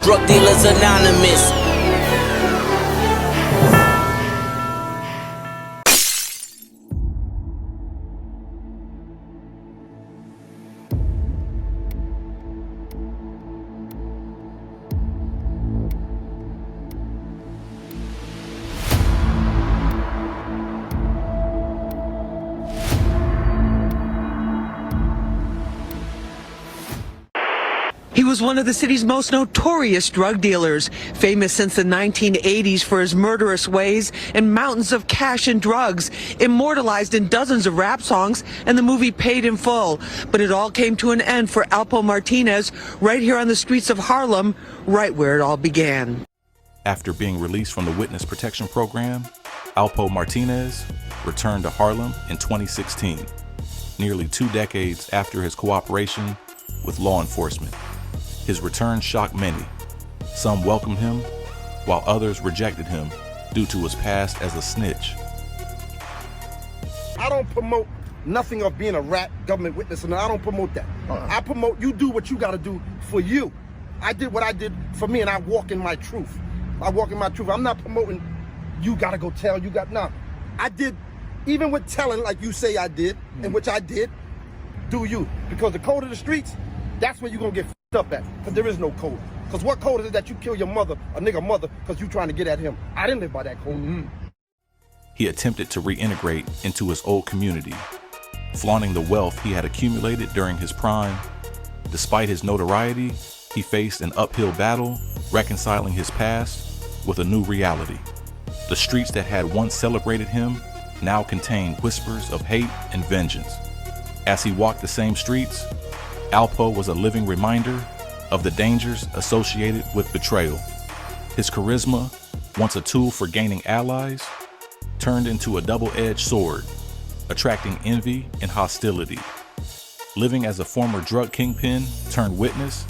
Drug dealers anonymous. He was one of the city's most notorious drug dealers, famous since the 1980s for his murderous ways and mountains of cash and drugs, immortalized in dozens of rap songs and the movie Paid in Full. But it all came to an end for Alpo Martinez right here on the streets of Harlem, right where it all began. After being released from the Witness Protection Program, Alpo Martinez returned to Harlem in 2016, nearly 2 decades after his cooperation with law enforcement. His return shocked many. Some welcomed him, while others rejected him due to his past as a snitch. I don't promote nothing of being a rat, government witness, and I don't promote that. I promote you do what you got to do for you. I did what I did for me, and I walk in my truth. I walk in my truth. I'm not promoting you got to go tell, you got, nah. I did, even with telling like you say I did, and which I did, do you. Because the code of the streets, that's where you're going to get up at, because there is no code. Because what code is it that you kill your mother, a nigga mother, because you trying to get at him? I didn't live by that code. He attempted to reintegrate into his old community, flaunting the wealth he had accumulated during his prime. Despite his notoriety, he faced an uphill battle, reconciling his past with a new reality. The streets that had once celebrated him now contained whispers of hate and vengeance. As he walked the same streets, Alpo was a living reminder of the dangers associated with betrayal. His charisma, once a tool for gaining allies, turned into a double-edged sword, attracting envy and hostility. Living as a former drug kingpin turned witness,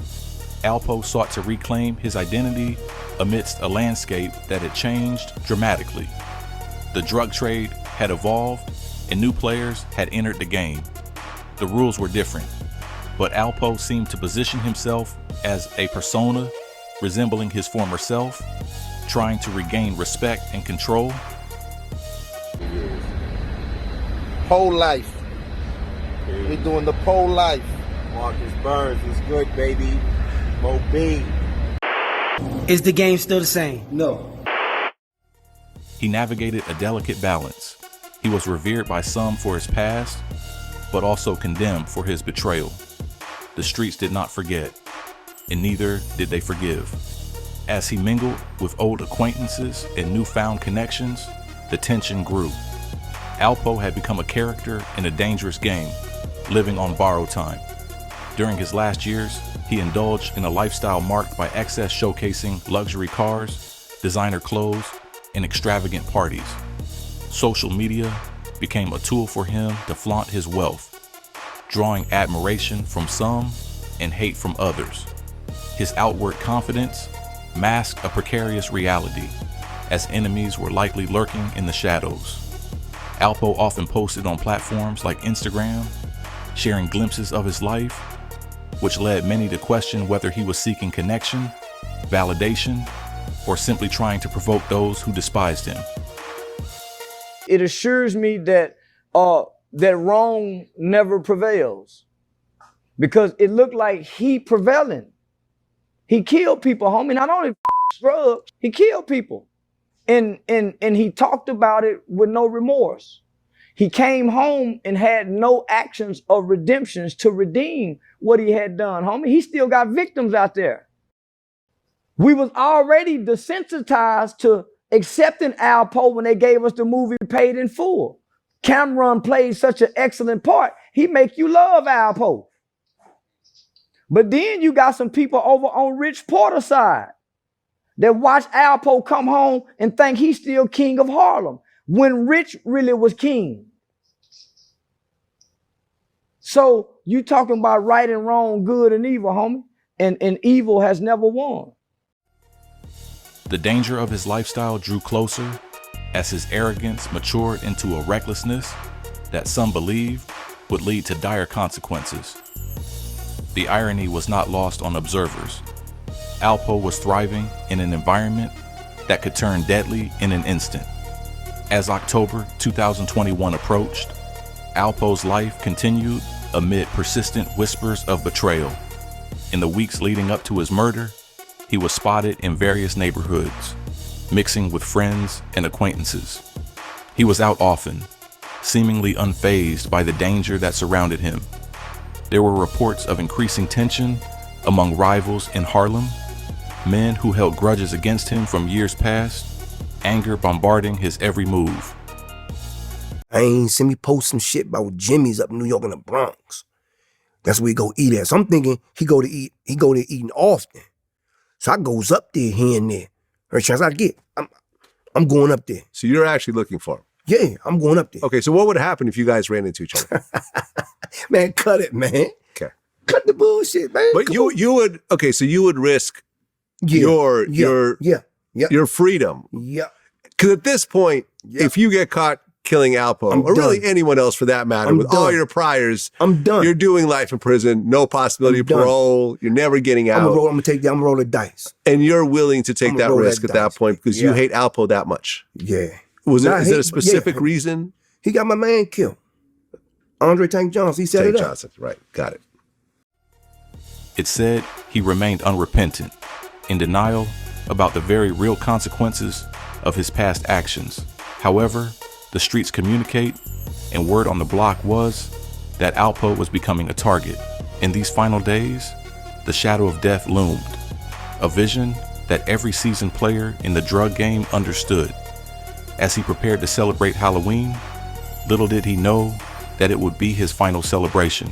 Alpo sought to reclaim his identity amidst a landscape that had changed dramatically. The drug trade had evolved and new players had entered the game. The rules were different, but Alpo seemed to position himself as a persona resembling his former self, trying to regain respect and control. Pole life. We doing the pole life. Marcus Burns is good, baby. Mo B. Is the game still the same? No. He navigated a delicate balance. He was revered by some for his past, but also condemned for his betrayal. The streets did not forget, and neither did they forgive. As he mingled with old acquaintances and newfound connections, the tension grew. Alpo had become a character in a dangerous game, living on borrowed time. During his last years, he indulged in a lifestyle marked by excess showcasing luxury cars, designer clothes, and extravagant parties. Social media became a tool for him to flaunt his wealth, drawing admiration from some and hate from others. His outward confidence masked a precarious reality, as enemies were likely lurking in the shadows. Alpo often posted on platforms like Instagram, sharing glimpses of his life, which led many to question whether he was seeking connection, validation, or simply trying to provoke those who despised him. It assures me that that wrong never prevails, because it looked like he prevailing. He killed people, homie. Not only drugs, he killed people, and he talked about it with no remorse. He came home and had no actions of redemptions to redeem what he had done, homie. He still got victims out there. We was already desensitized to accepting Alpo when they gave us the movie Paid in Full. Camron played such an excellent part, he make you love Alpo. But then you got some people over on Rich Porter's side that watch Alpo come home and think he's still king of Harlem, when Rich really was king. So you talking about right and wrong, good and evil, homie, and evil has never won. The danger of his lifestyle drew closer as his arrogance matured into a recklessness that some believed would lead to dire consequences. The irony was not lost on observers. Alpo was thriving in an environment that could turn deadly in an instant. As October 2021 approached, Alpo's life continued amid persistent whispers of betrayal. In the weeks leading up to his murder, he was spotted in various neighborhoods, mixing with friends and acquaintances. He was out often, seemingly unfazed by the danger that surrounded him. There were reports of increasing tension among rivals in Harlem, men who held grudges against him from years past, anger bombarding his every move. I ain't seen me post some shit about Jimmy's up in New York in the Bronx. That's where he go eat at. So I'm thinking he go there eating often. So I goes up there here and there. Every chance I get, I'm going up there. So you're actually looking for him? Yeah, I'm going up there. Okay, so what would happen if you guys ran into each other? Man, cut it, man. Okay. Cut the bullshit, man. But you would, okay, so you would risk your freedom. Yeah. Because at this point, if you get caught killing Alpo, or really anyone else for that matter, with all your priors, I'm done. You're doing life in prison, no possibility of parole, you're never getting out. I'm gonna roll the dice. And you're willing to take that risk at that point because you hate Alpo that much. Yeah. Is it a specific reason? He got my man killed. Andre Tank Johnson, he set it up. Johnson, right, got it. It said he remained unrepentant, in denial about the very real consequences of his past actions. However, the streets communicate, and word on the block was that Alpo was becoming a target. In these final days, the shadow of death loomed, a vision that every seasoned player in the drug game understood. As he prepared to celebrate Halloween, little did he know that it would be his final celebration,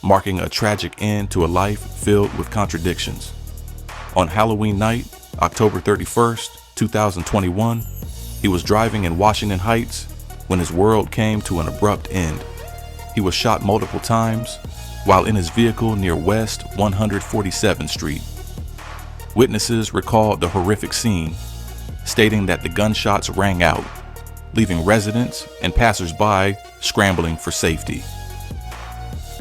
marking a tragic end to a life filled with contradictions. On Halloween night, October 31st, 2021, he was driving in Washington Heights when his world came to an abrupt end. He was shot multiple times while in his vehicle near West 147th Street. Witnesses recalled the horrific scene, stating that the gunshots rang out, leaving residents and passersby scrambling for safety.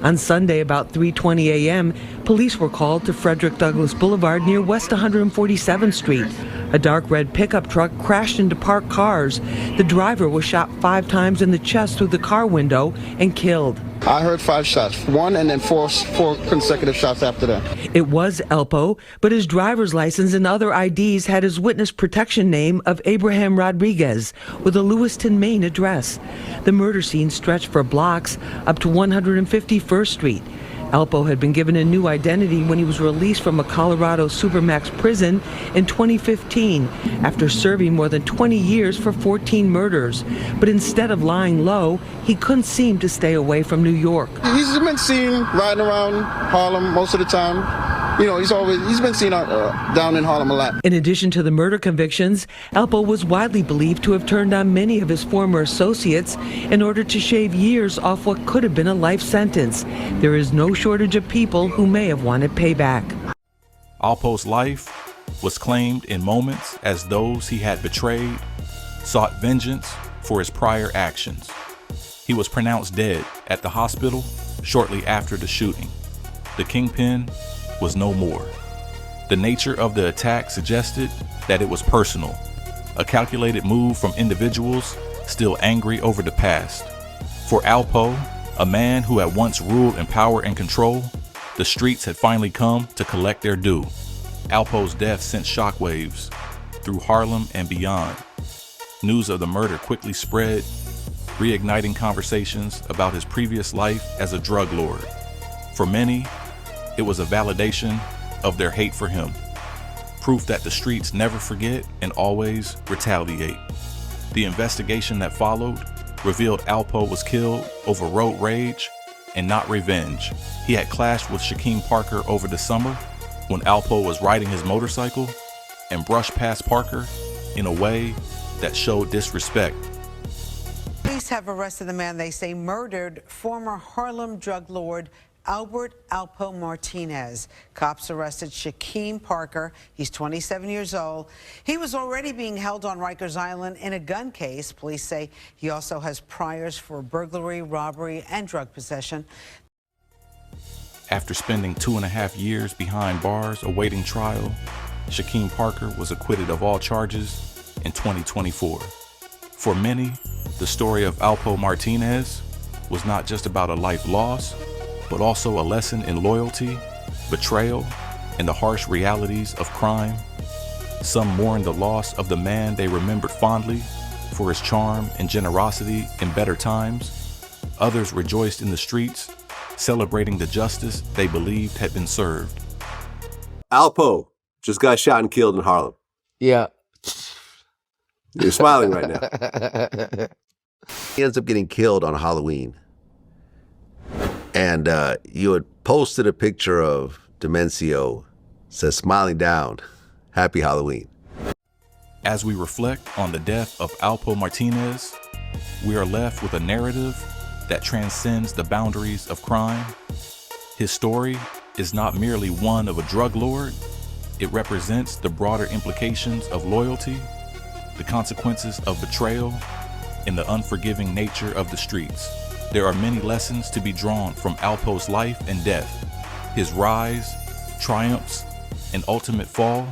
On Sunday, about 3:20 a.m., police were called to Frederick Douglass Boulevard near West 147th Street. A dark red pickup truck crashed into parked cars. The driver was shot 5 times in the chest through the car window and killed. I heard 5 shots, 1 and then 4 consecutive shots after that. It was Alpo, but his driver's license and other IDs had his witness protection name of Abraham Rodriguez with a Lewiston, Maine address. The murder scene stretched for blocks up to 151st Street. Alpo had been given a new identity when he was released from a Colorado Supermax prison in 2015 after serving more than 20 years for 14 murders. But instead of lying low, he couldn't seem to stay away from New York. He's been seen riding around Harlem most of the time. You know, he's been seen down in Harlem a lot. In addition to the murder convictions, Alpo was widely believed to have turned on many of his former associates in order to shave years off what could have been a life sentence. There is no shortage of people who may have wanted payback. Alpo's life was claimed in moments as those he had betrayed sought vengeance for his prior actions. He was pronounced dead at the hospital shortly after the shooting. The Kingpin was no more. The nature of the attack suggested that it was personal, a calculated move from individuals still angry over the past. For Alpo, a man who had once ruled in power and control, the streets had finally come to collect their due. Alpo's death sent shockwaves through Harlem and beyond. News of the murder quickly spread, reigniting conversations about his previous life as a drug lord. For many, it was a validation of their hate for him, proof that the streets never forget and always retaliate. The investigation that followed revealed Alpo was killed over road rage and not revenge. He had clashed with Shaquem Parker over the summer when Alpo was riding his motorcycle and brushed past Parker in a way that showed disrespect. Police have arrested the man they say murdered former Harlem drug lord Albert Alpo Martinez. Cops arrested Shaquem Parker. He's 27 years old. He was already being held on Rikers Island in a gun case. Police say he also has priors for burglary, robbery, and drug possession. After spending 2.5 years behind bars awaiting trial, Shaquem Parker was acquitted of all charges in 2024. For many, the story of Alpo Martinez was not just about a life lost, but also a lesson in loyalty, betrayal, and the harsh realities of crime. Some mourned the loss of the man they remembered fondly for his charm and generosity in better times. Others rejoiced in the streets, celebrating the justice they believed had been served. Alpo just got shot and killed in Harlem. Yeah. You're smiling right now. He ends up getting killed on Halloween. And you had posted a picture of Demencio, says smiling down, happy Halloween. As we reflect on the death of Alpo Martinez, we are left with a narrative that transcends the boundaries of crime. His story is not merely one of a drug lord. It represents the broader implications of loyalty, the consequences of betrayal, and the unforgiving nature of the streets. There are many lessons to be drawn from Alpo's life and death. His rise, triumphs, and ultimate fall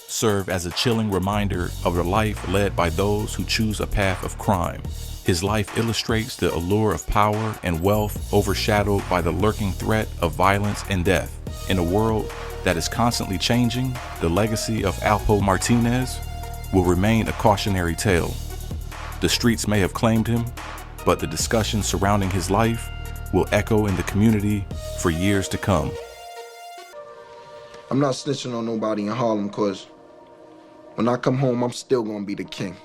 serve as a chilling reminder of the life led by those who choose a path of crime. His life illustrates the allure of power and wealth overshadowed by the lurking threat of violence and death. In a world that is constantly changing, the legacy of Alpo Martinez will remain a cautionary tale. The streets may have claimed him, but the discussion surrounding his life will echo in the community for years to come. I'm not snitching on nobody in Harlem, cause when I come home, I'm still gonna be the king.